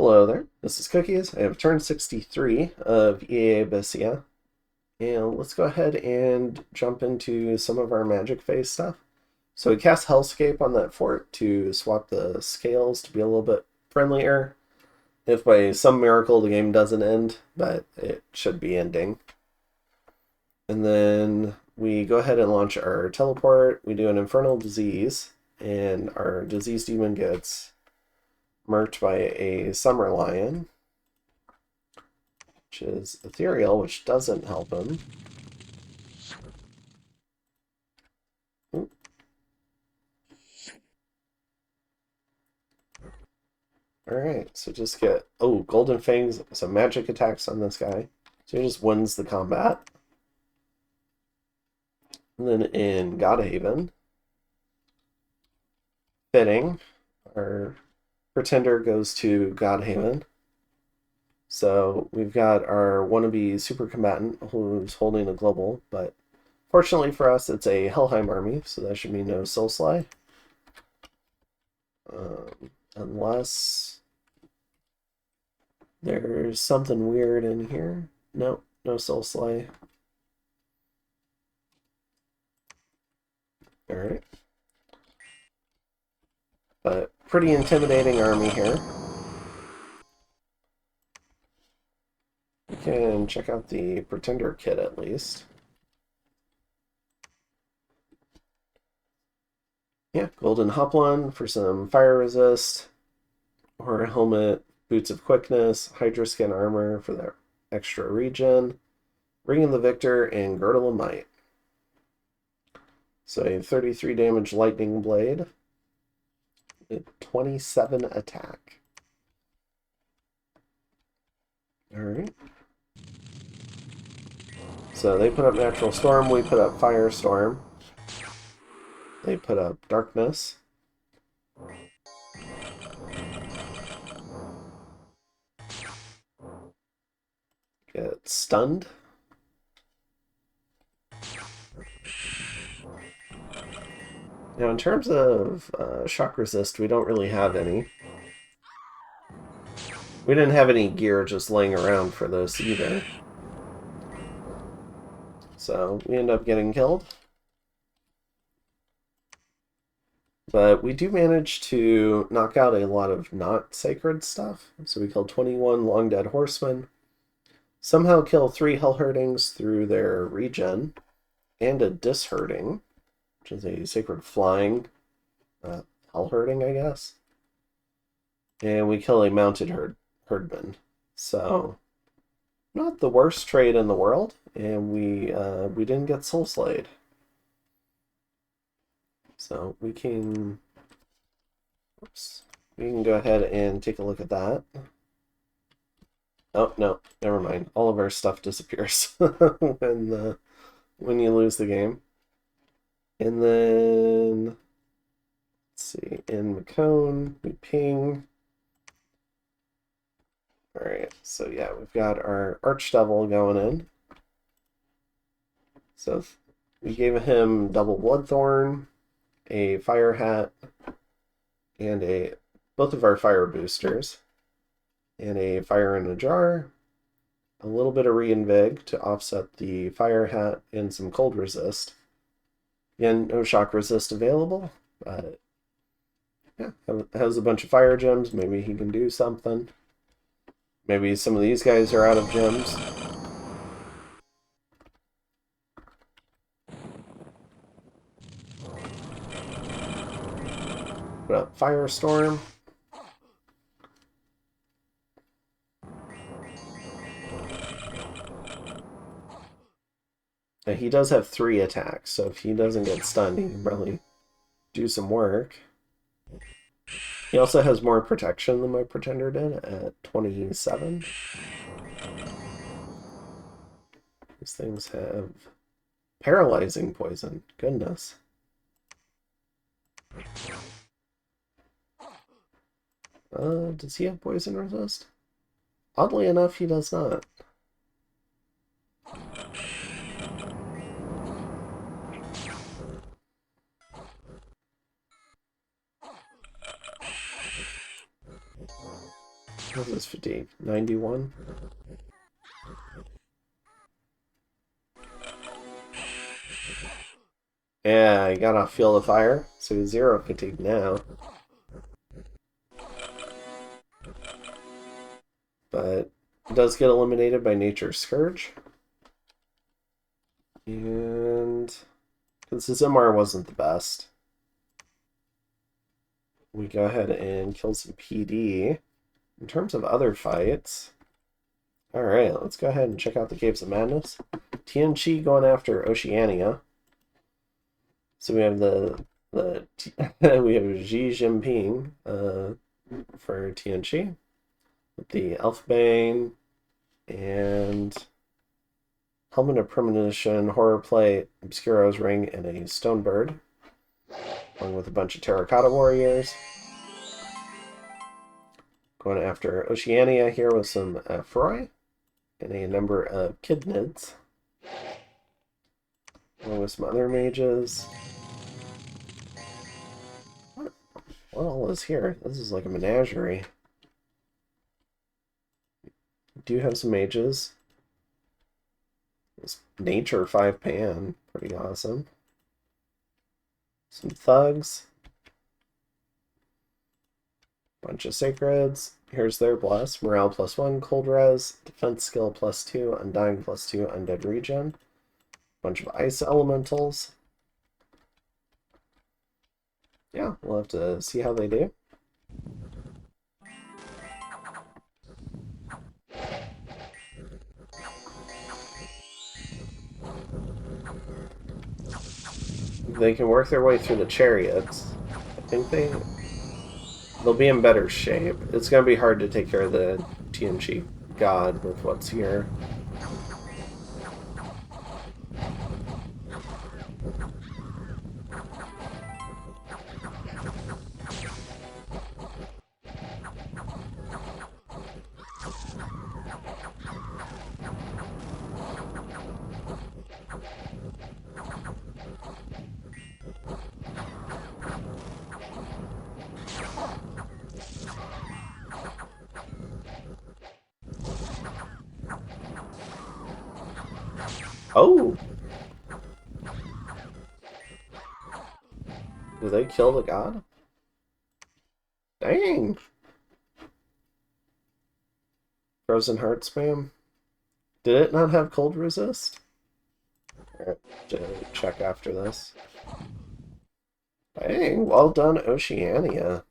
Hello there, this is Cookies. I have turn 63 of EA Abysia. And let's go ahead and jump into some of our magic phase stuff. So we cast Hellscape on that fort to swap the scales to be a little bit friendlier. If by some miracle the game doesn't end, but it should be ending. And then we go ahead and launch our teleport. We do an Infernal Disease, and our Disease Demon gets murked by a Summer Lion, which is ethereal, which doesn't help him. Alright, so just get, Golden Fangs, some magic attacks on this guy. So he just wins the combat. And then in Godhaven, fitting, our Pretender goes to Godhaven. So we've got our wannabe super combatant who's holding a global, but fortunately for us, it's a Helheim army, so that should mean no Soulslay. Unless there's something weird in here. No, no Soulslay. Alright. But pretty intimidating army here. We can check out the Pretender kit at least. Yeah, Golden Hoplon for some fire resist, or helmet, boots of quickness, Hydra skin armor for that extra regen, Ring of the Victor, and Girdle of Might. So a 33 damage lightning blade, a 27 attack. Alright. So they put up Natural Storm, we put up Firestorm. They put up Darkness. Get stunned. Now in terms of shock resist, we don't really have any. We didn't have any gear just laying around for this either. So we end up getting killed. But we do manage to knock out a lot of not sacred stuff. So we killed 21 long dead horsemen. Somehow kill 3 hell herdings through their regen. And a disherding, which is a sacred flying hell herding, I guess. And we kill a mounted herdman. So not the worst trade in the world. And we didn't get soul slayed. So we can go ahead and take a look at that. Oh, no, never mind. All of our stuff disappears when you lose the game. And then, let's see, in Macone, we ping. Alright, so yeah, we've got our Archdevil going in. So we gave him double Bloodthorn, a fire hat, and both of our fire boosters, and a fire in a jar, a little bit of reinvig to offset the fire hat, and some cold resist. Again, no shock resist available, but yeah, has a bunch of fire gems. Maybe he can do something. Maybe some of these guys are out of gems. Put up Firestorm. Now he does have 3 attacks, so if he doesn't get stunned, he can probably do some work. He also has more protection than my Pretender did at 27. These things have paralyzing poison. Goodness. Does he have poison resist? Oddly enough, he does not. What is fatigue? 91? Yeah, you gotta feel the fire. So he's 0 fatigue now. But it does get eliminated by Nature's Scourge. And since his MR wasn't the best, we go ahead and kill some PD. In terms of other fights, alright, let's go ahead and check out the Caves of Madness. Tianqi going after Oceania. So we have we have Xi Jinping for Tianqi with the Elfbane and Helmet of Premonition, Horror Plate, Obscuro's Ring, and a Stonebird, along with a bunch of Terracotta Warriors. Going after Oceania here with some Froy and a number of Kidnids, along with some other mages. What all is here? This is like a menagerie. Do have some mages. This Nature 5 Pan, pretty awesome. Some thugs. Bunch of sacreds. Here's their bless. Morale +1, cold res, defense skill +2, undying +2, undead regen. Bunch of ice elementals. Yeah, we'll have to see how they do. They can work their way through the chariots. I think they'll be in better shape. It's going to be hard to take care of the Tianqi god with what's here. Oh! Did they kill the god? Dang! Frozen Heart spam. Did it not have cold resist? Alright, to check after this. Dang, well done, Oceania.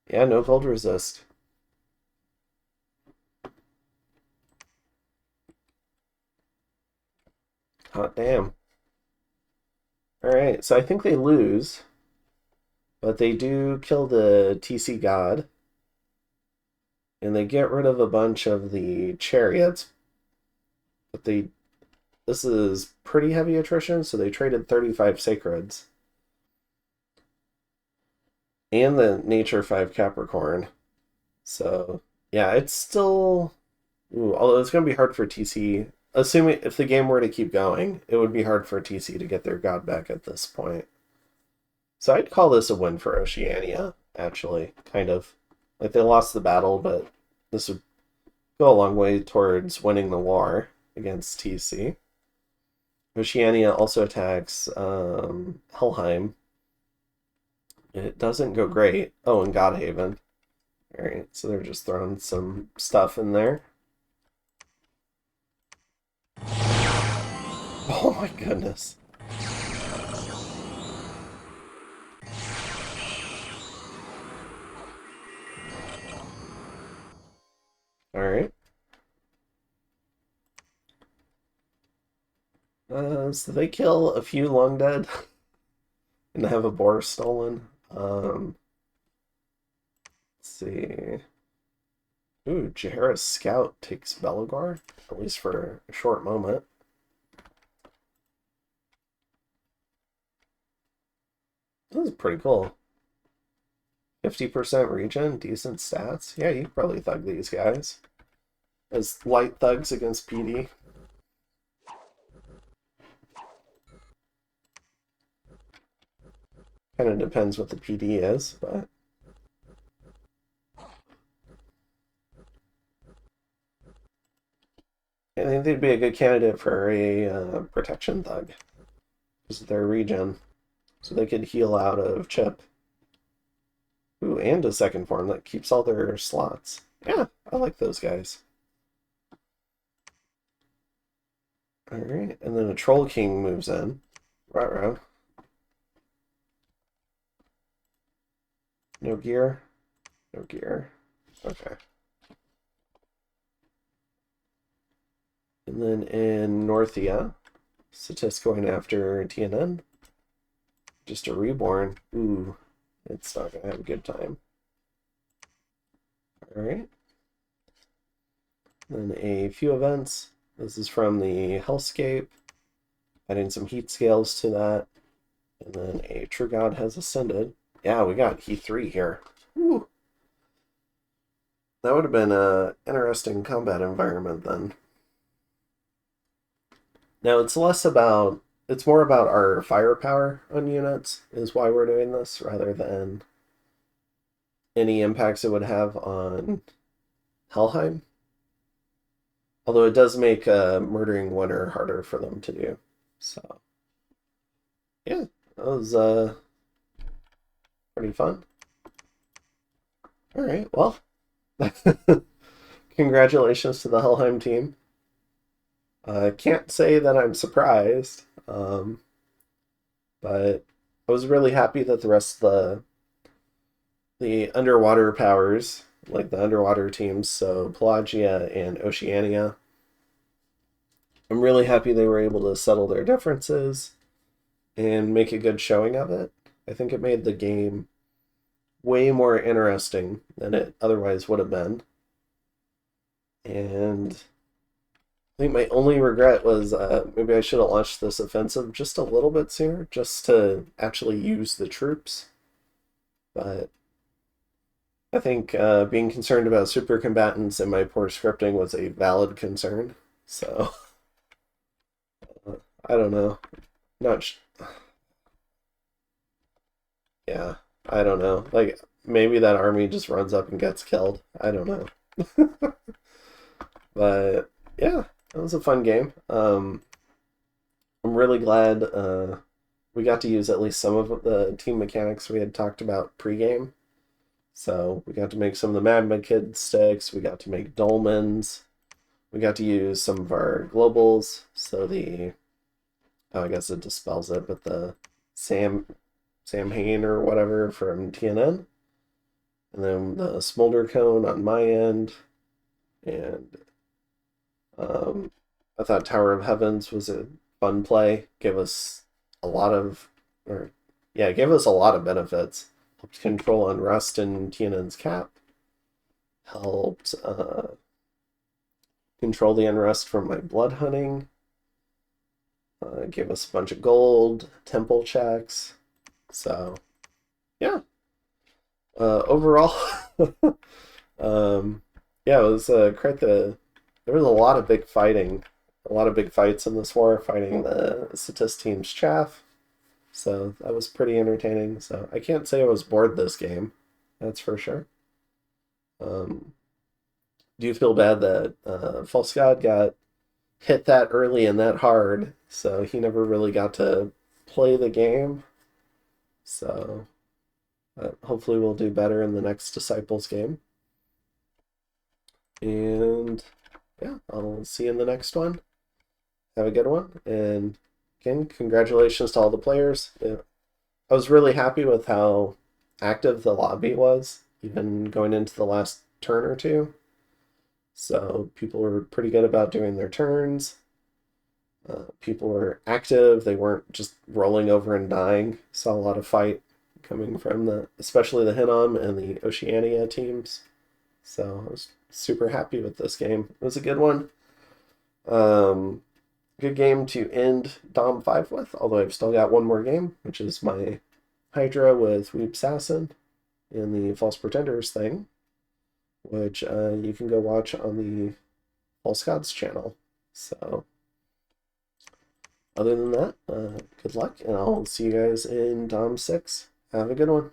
Yeah, no cold resist. Hot damn. Alright, so I think they lose, but they do kill the TC god, and they get rid of a bunch of the chariots, but this is pretty heavy attrition, so they traded 35 sacreds. And the Nature 5 Capricorn. So, yeah, it's still... Ooh, although it's going to be hard for TC. Assuming if the game were to keep going, it would be hard for TC to get their god back at this point. So I'd call this a win for Oceania, actually, kind of. Like, they lost the battle, but this would go a long way towards winning the war against TC. Oceania also attacks Helheim. It doesn't go great. Oh, and Godhaven. Alright, so they're just throwing some stuff in there. Oh my goodness. Alright. So they kill a few long dead and have a boar stolen. Let's see. Ooh, Jahara's scout takes Belagor, at least for a short moment. This is pretty cool. 50% regen, decent stats. Yeah, you could probably thug these guys as light thugs against PD. Kind of depends what the PD is, but I think they'd be a good candidate for a protection thug because of their regen, so they could heal out of chip. Ooh, and a second form that keeps all their slots. Yeah, I like those guys. Alright, and then a Troll King moves in. Ruh-roh. No gear? No gear. Okay. And then in Northia, Satis going after TNN. Just a reborn. Ooh, it's not going to have a good time. Alright. Then a few events. This is from the Hellscape. Adding some heat scales to that. And then a True God has ascended. Yeah, we got Heat 3 here. Woo. That would have been an interesting combat environment then. Now it's more about our firepower on units is why we're doing this rather than any impacts it would have on Helheim. Although it does make murdering Winter harder for them to do. So yeah, that was pretty fun. All right, well, congratulations to the Helheim team. I can't say that I'm surprised, but I was really happy that the rest of the underwater powers, like the underwater teams, so Pelagia and Oceania, I'm really happy they were able to settle their differences and make a good showing of it. I think it made the game way more interesting than it otherwise would have been. And I think my only regret was maybe I should have launched this offensive just a little bit sooner, just to actually use the troops. But I think being concerned about super combatants and my poor scripting was a valid concern. So I don't know. Not. Yeah, I don't know. Like maybe that army just runs up and gets killed. I don't know. But yeah, that was a fun game. I'm really glad we got to use at least some of the team mechanics we had talked about pre-game. So we got to make some of the Magma Kid sticks. We got to make dolmens. We got to use some of our globals. So I guess it dispels it, but the Sam Hain or whatever from TNN. And then the Smolder Cone on my end. And I thought Tower of Heavens was a fun play. Gave us a lot of, it gave us a lot of benefits. Helped control unrest in TNN's cap. Helped control the unrest from my blood hunting. Gave us a bunch of gold, temple checks. So, yeah. Overall, yeah, it was quite the. There was a lot of big fighting, a lot of big fights in this war, fighting the Satis team's chaff. So that was pretty entertaining. So I can't say I was bored this game, that's for sure. Do you feel bad that False God got hit that early and that hard, so he never really got to play the game? So hopefully we'll do better in the next Disciples game. And yeah, I'll see you in the next one. Have a good one. And again, congratulations to all the players. I was really happy with how active the lobby was, even going into the last turn or two. So people were pretty good about doing their turns. People were active. They weren't just rolling over and dying. Saw a lot of fight coming from especially the Hinnom and the Oceania teams. So I was super happy with this game. It was a good one. Good game to end Dom 5 with, although I've still got one more game, which is my Hydra with Weep Assassin in the False Pretenders thing, which you can go watch on the False Gods channel. So other than that, good luck, and I'll see you guys in Dom 6. Have a good one.